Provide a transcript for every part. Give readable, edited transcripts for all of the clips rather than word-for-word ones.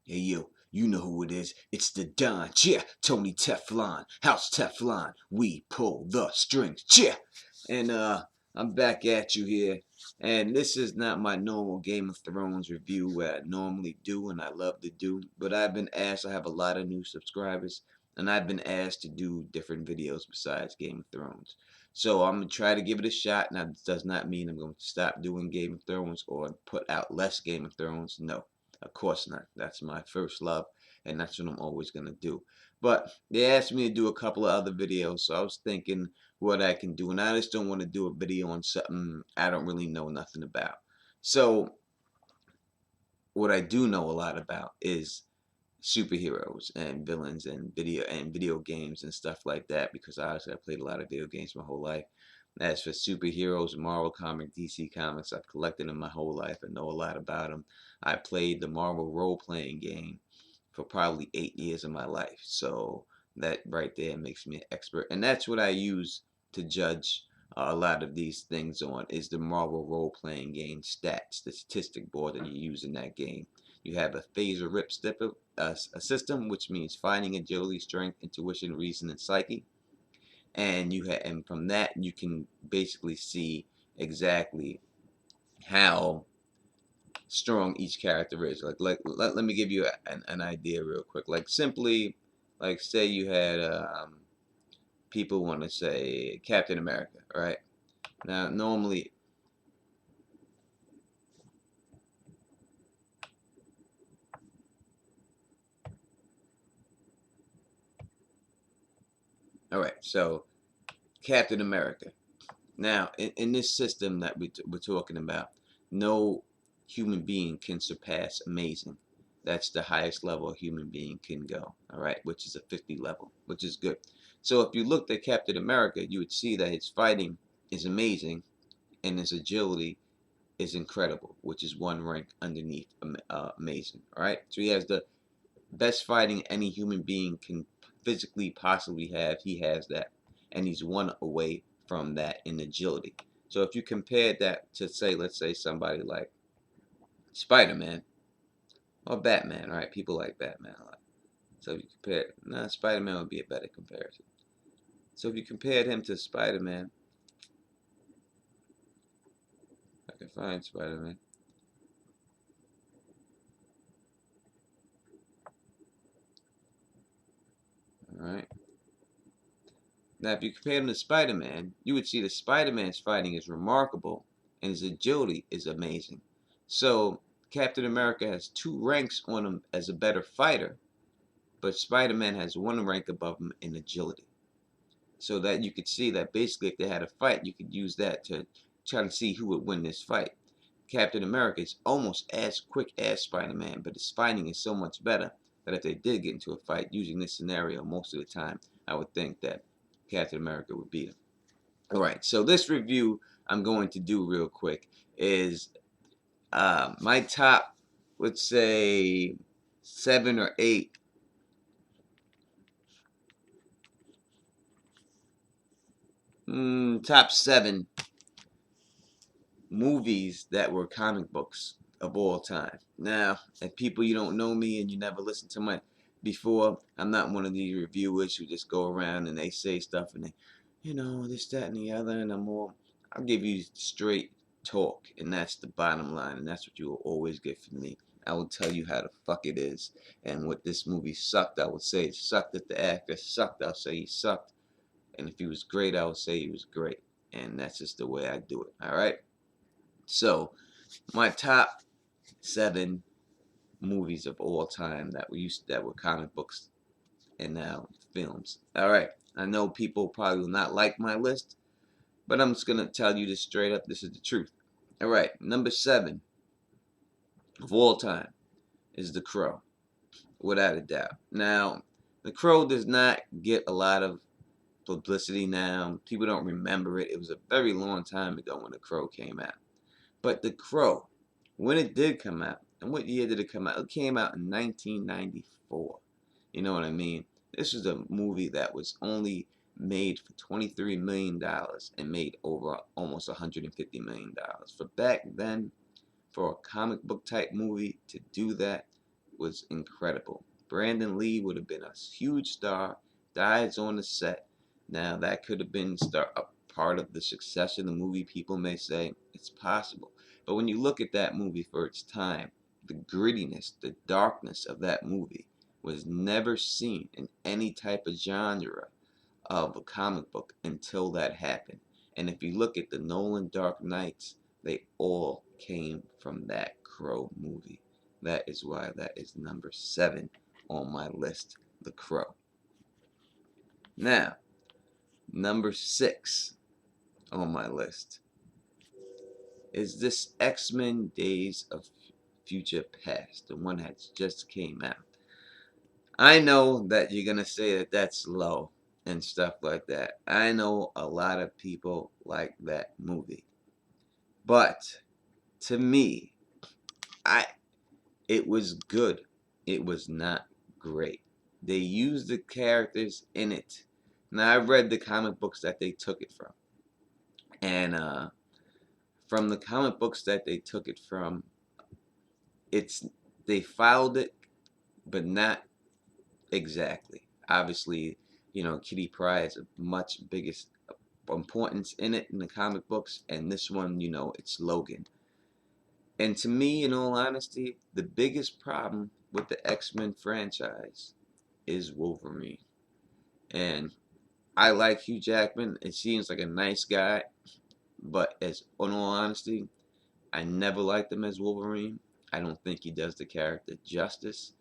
Hey yo, you know who it is. It's the Don. Yeah, Tony Teflon. House Teflon. We pull the strings. Yeah. And I'm back at you here. And this is not my normal Game of Thrones review where I normally do and I love to do. But I've been asked, I have a lot of new subscribers, and I've been asked to do different videos besides Game of Thrones. So I'm gonna try to give it a shot. Now this does not mean I'm going to stop doing Game of Thrones or put out less Game of Thrones. No. Of course not. That's my first love, and that's what I'm always going to do. But they asked me to do a couple of other videos, so I was thinking what I can do. And I just don't want to do a video on something I don't really know nothing about. So what I do know a lot about is superheroes and villains and video games and stuff like that, because obviously I played a lot of video games my whole life. As for superheroes, Marvel Comics, DC Comics, I've collected them my whole life and know a lot about them. I played the Marvel role-playing game for probably 8 years of my life, so that right there makes me an expert, and that's what I use to judge a lot of these things on, is the Marvel role-playing game stats, the statistic board that you use in that game. You have a phaser rip stipper, a system, which means finding agility, strength, intuition, reason, and psyche. And and from that you can basically see exactly how strong each character is. Let me give you an idea real quick. Like simply, like say you had people want to say Captain America, right? Now normally, all right. So Captain America. Now, in this system that we're talking about, no human being can surpass amazing. That's the highest level a human being can go, all right, which is a 50 level, which is good. So if you looked at Captain America, you would see that his fighting is amazing and his agility is incredible, which is one rank underneath amazing, all right? So he has the best fighting any human being can physically possibly have. He has that, and he's one away from that in agility. So if you compare that to, say, let's say somebody like Spider-Man or Batman, right? People like Batman a lot. So if you compare, nah, Spider-Man would be a better comparison. So if you compared him to Spider-Man, I can find Spider-Man. All right. Now, if you compare him to Spider-Man, you would see that Spider-Man's fighting is remarkable and his agility is amazing. So, Captain America has two ranks on him as a better fighter, but Spider-Man has one rank above him in agility. So that you could see that basically if they had a fight, you could use that to try to see who would win this fight. Captain America is almost as quick as Spider-Man, but his fighting is so much better that if they did get into a fight using this scenario, most of the time, I would think that Captain America would beat him. All right, so this review I'm going to do real quick is my top, let's say, 7 or 8 top 7 movies that were comic books of all time. Now, if people you don't know me and you never listened to my before, I'm not one of these reviewers who just go around and they say stuff and they, this, that, and the other, and I'll give you straight talk, and that's the bottom line, and that's what you will always get from me. I will tell you how the fuck it is, and what this movie sucked, I would say it sucked. If the actor sucked, I'll say he sucked, and if he was great, I would say he was great, and that's just the way I do it. All right. So, my top 7 movies of all time that were comic books and now films. All right. I know people probably will not like my list, but I'm just gonna tell you this straight up. This is the truth. All right. Number 7 of all time is The Crow, without a doubt. Now, The Crow does not get a lot of publicity now. People don't remember it. It was a very long time ago when The Crow came out. But The Crow, when it did come out, and what year did it come out? It came out in 1994. You know what I mean? This was a movie that was only made for $23 million dollars and made over almost $150 million. For back then, for a comic book type movie to do that, was incredible. Brandon Lee would have been a huge star, dies on the set. Now that could have been a part of the success of the movie. People may say it's possible. But when you look at that movie for its time, the grittiness, the darkness of that movie was never seen in any type of genre of a comic book until that happened. And if you look at the Nolan Dark Knights, they all came from that Crow movie. That is why that is number 7 on my list, The Crow. Now, number 6 on my list is this X-Men Days of Future Past, the one that just came out. I know that you're going to say that that's low and stuff like that. I know a lot of people like that movie. But to me, it was good. It was not great. They used the characters in it. Now I read the comic books that they took it from. And from the comic books that they took it from, they filed it, but not exactly. Obviously, Kitty Pryde has a much biggest importance in it in the comic books, and this one, it's Logan. And to me, in all honesty, the biggest problem with the X-Men franchise is Wolverine. And I like Hugh Jackman. It seems like a nice guy, but in all honesty, I never liked him as Wolverine. I don't think he does the character justice.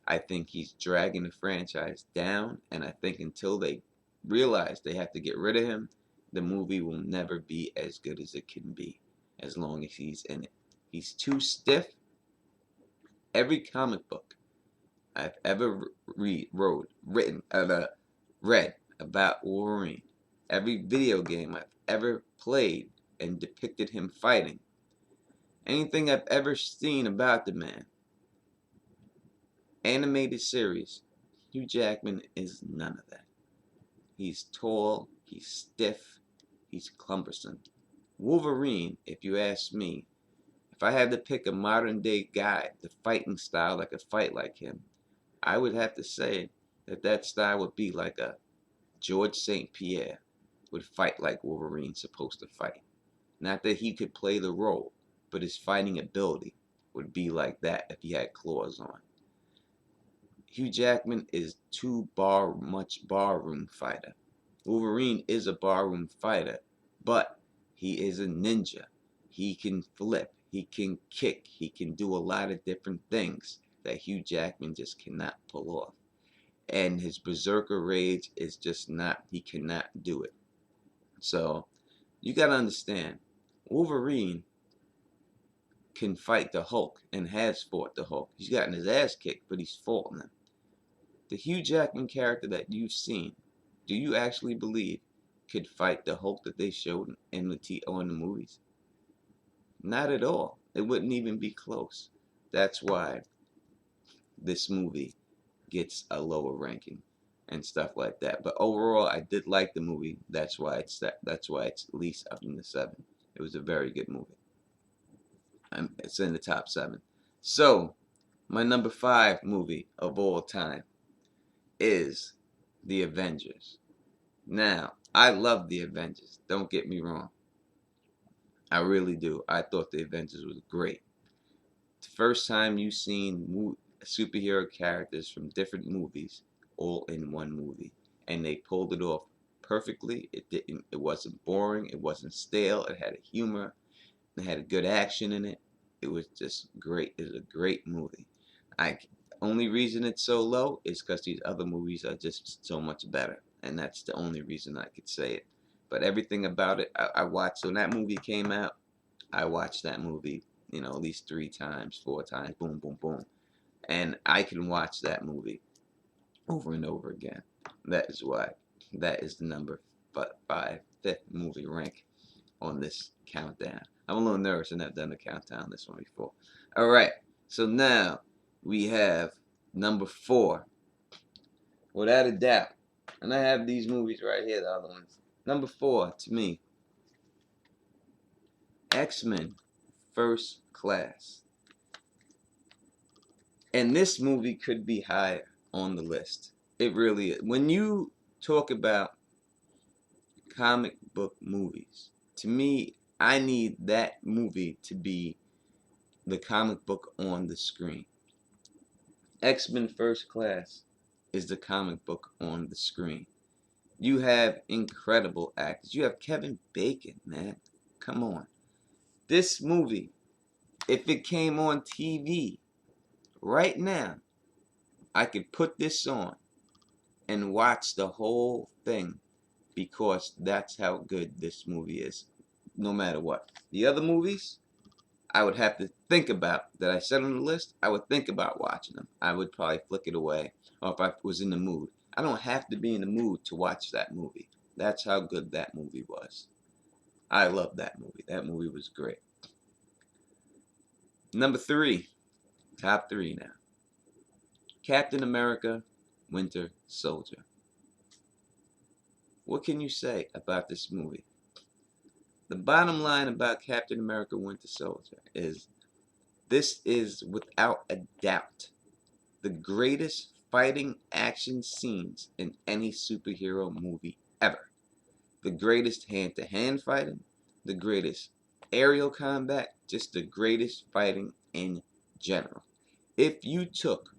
I think he's dragging the franchise down, and I think until they realize they have to get rid of him, the movie will never be as good as it can be, as long as he's in it. He's too stiff. Every comic book I've ever read about Wolverine, every video game I've ever played and depicted him fighting, anything I've ever seen about the man, animated series, Hugh Jackman is none of that. He's tall, he's stiff, he's cumbersome. Wolverine, if you ask me, if I had to pick a modern day guy, the fighting style that could fight like him, I would have to say that style would be like a George St. Pierre would fight like Wolverine's supposed to fight. Not that he could play the role, but his fighting ability would be like that if he had claws on. Hugh Jackman is much barroom fighter. Wolverine is a barroom fighter, but he is a ninja. He can flip, he can kick, he can do a lot of different things that Hugh Jackman just cannot pull off. And his berserker rage is just not, he cannot do it. So you gotta understand, Wolverine can fight the Hulk and has fought the Hulk. He's gotten his ass kicked, but he's fought him. The Hugh Jackman character that you've seen, do you actually believe could fight the Hulk that they showed in the movies? Not at all. It wouldn't even be close. That's why this movie gets a lower ranking and stuff like that. But overall, I did like the movie. That's why it's at least up in the 7. It was a very good movie. It's in the top 7. So my number 5 movie of all time is The Avengers. Now, I love The Avengers. Don't get me wrong. I really do. I thought The Avengers was great. The first time you seen superhero characters from different movies all in one movie, and they pulled it off perfectly. It wasn't boring, it wasn't stale, it had a humor, it had a good action in it. It was just great. It was a great movie. Only reason it's so low is because these other movies are just so much better, and that's the only reason I could say it. But everything about it, I watched. When that movie came out, I watched that movie, at least 3 times, 4 times, boom, boom, boom. And I can watch that movie over and over again. That is why that is the number 5th movie rank on this countdown. I'm a little nervous. I've never done the countdown this one before. All right, so now we have number 4, without a doubt. And I have these movies right here, the other ones. Number 4 to me, X-Men First Class. And this movie could be higher on the list. It really is. When you talk about comic book movies, to me, I need that movie to be the comic book on the screen. X-Men First Class is the comic book on the screen. You have incredible actors. You have Kevin Bacon, man. Come on. This movie, if it came on TV right now, I could put this on and watch the whole thing because that's how good this movie is, no matter what. The other movies, I would have to think about that I said on the list. I would think about watching them. I would probably flick it away, or if I was in the mood. I don't have to be in the mood to watch that movie. That's how good that movie was. I love that movie. That movie was great. Number 3, top 3 now. Captain America, Winter Soldier. What can you say about this movie? The bottom line about Captain America, Winter Soldier is this is without a doubt the greatest fighting action scenes in any superhero movie ever. The greatest hand-to-hand fighting, the greatest aerial combat, just the greatest fighting in general. If you took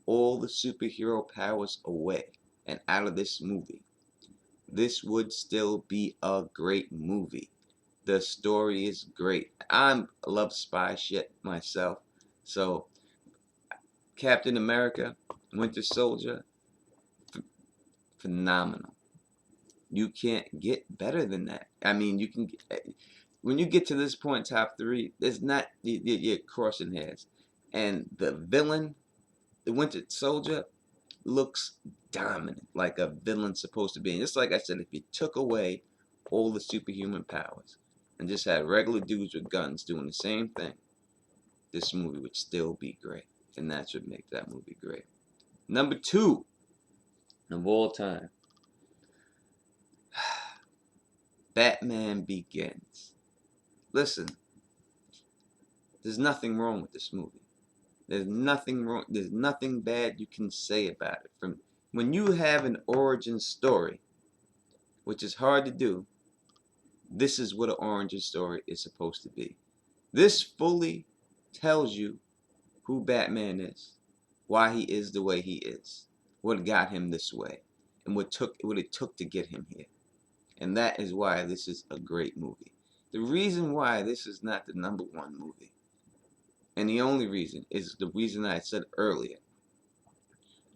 all the superhero powers away and out of this movie, this would still be a great movie. The story is great. I love spy shit myself. So Captain America, Winter Soldier, phenomenal. You can't get better than that. I mean, you can. When you get to this point, top 3, it's not you're crossing hairs. And the villain, the Winter Soldier, looks dominant, like a villain's supposed to be. And just like I said, if you took away all the superhuman powers and just had regular dudes with guns doing the same thing, this movie would still be great. And that's what makes that movie great. Number 2 of all time, Batman Begins. Listen, there's nothing wrong with this movie. There's nothing wrong. There's nothing bad you can say about it. From when you have an origin story, which is hard to do, this is what an origin story is supposed to be. This fully tells you who Batman is, why he is the way he is, what got him this way, and what it took to get him here. And that is why this is a great movie. The reason why this is not the number 1 movie, and the only reason, is the reason I said earlier.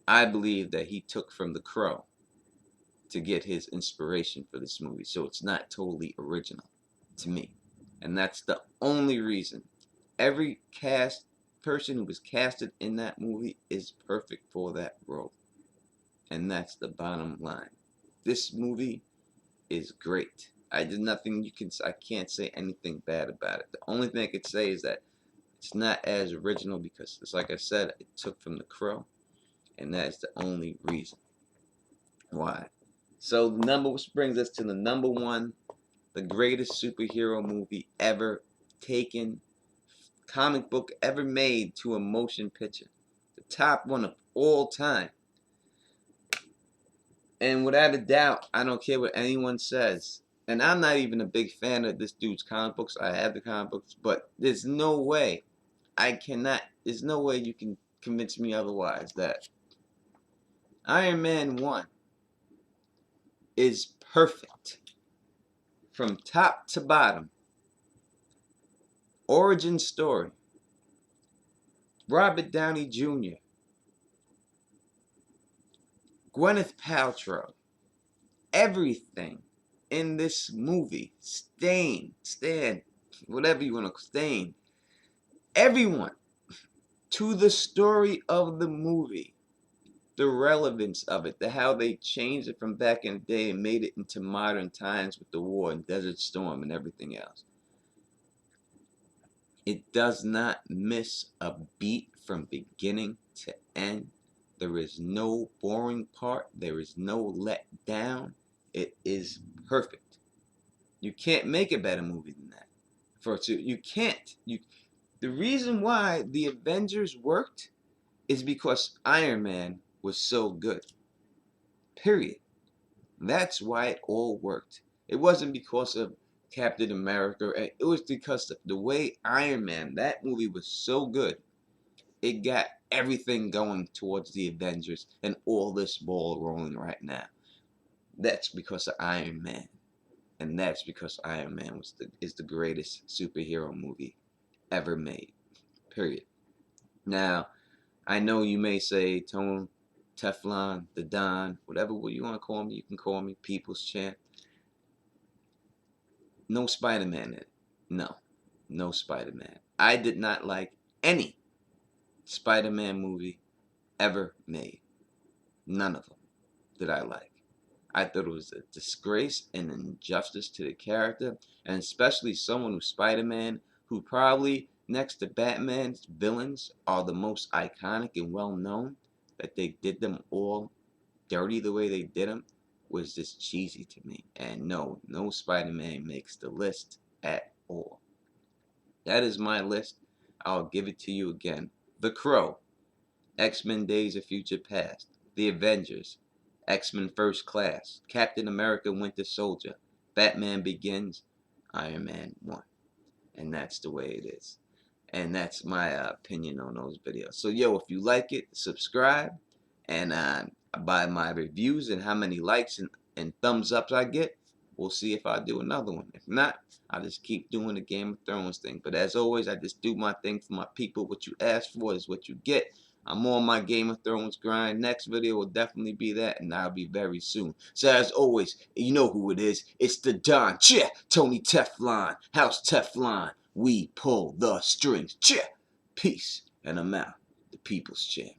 I believe that he took from The Crow to get his inspiration for this movie. So it's not totally original to me. And that's the only reason. Every person who was casted in that movie is perfect for that role. And that's the bottom line. This movie is great. I can't say anything bad about it. The only thing I could say is that it's not as original because, it's like I said, it took from The Crow. And that is the only reason why. So which brings us to the number 1, the greatest superhero movie ever taken, comic book ever made to a motion picture. The top 1 of all time. And without a doubt, I don't care what anyone says. And I'm not even a big fan of this dude's comic books. I have the comic books, but there's no way there's no way you can convince me otherwise that Iron Man 1 is perfect from top to bottom. Origin story. Robert Downey Jr. Gwyneth Paltrow. Everything in this movie. Stan, whatever you want to Stan. Everyone. To the story of the movie. The relevance of it. How they changed it from back in the day and made it into modern times with the war and Desert Storm and everything else. It does not miss a beat from beginning to end. There is no boring part. There is no let down. It is perfect. You can't make a better movie than that. You can't. The reason why the Avengers worked is because Iron Man was so good. Period. That's why it all worked. It wasn't because of Captain America. It was because of the way Iron Man, that movie was so good. It got everything going towards the Avengers and all this ball rolling right now. That's because of Iron Man. And that's because Iron Man is the greatest superhero movie ever made. Period. Now, I know you may say, Tone, Teflon, the Don, whatever you want to call me, you can call me People's Champ. No Spider-Man in it. No Spider-Man. I did not like any Spider-Man movie ever made. None of them did I like. I thought it was a disgrace and injustice to the character, and especially someone who's Spider-Man, who probably, next to Batman's villains, are the most iconic and well-known, that they did them all dirty the way they did them, was just cheesy to me. And no Spider-Man makes the list at all. That is my list. I'll give it to you again. The Crow, X-Men Days of Future Past, The Avengers, X-Men First Class, Captain America Winter Soldier, Batman Begins, Iron Man 1. And that's the way it is. And that's my opinion on those videos. So yo, if you like it, subscribe. And by my reviews and how many likes and thumbs ups I get, we'll see if I do another one. If not, I'll just keep doing the Game of Thrones thing. But as always, I just do my thing for my people. What you ask for is what you get. I'm on my Game of Thrones grind. Next video will definitely be that, and that'll be very soon. So as always, you know who it is. It's the Don, Tony Teflon, House Teflon. We pull the strings, Peace, and I'm out. The People's Champ.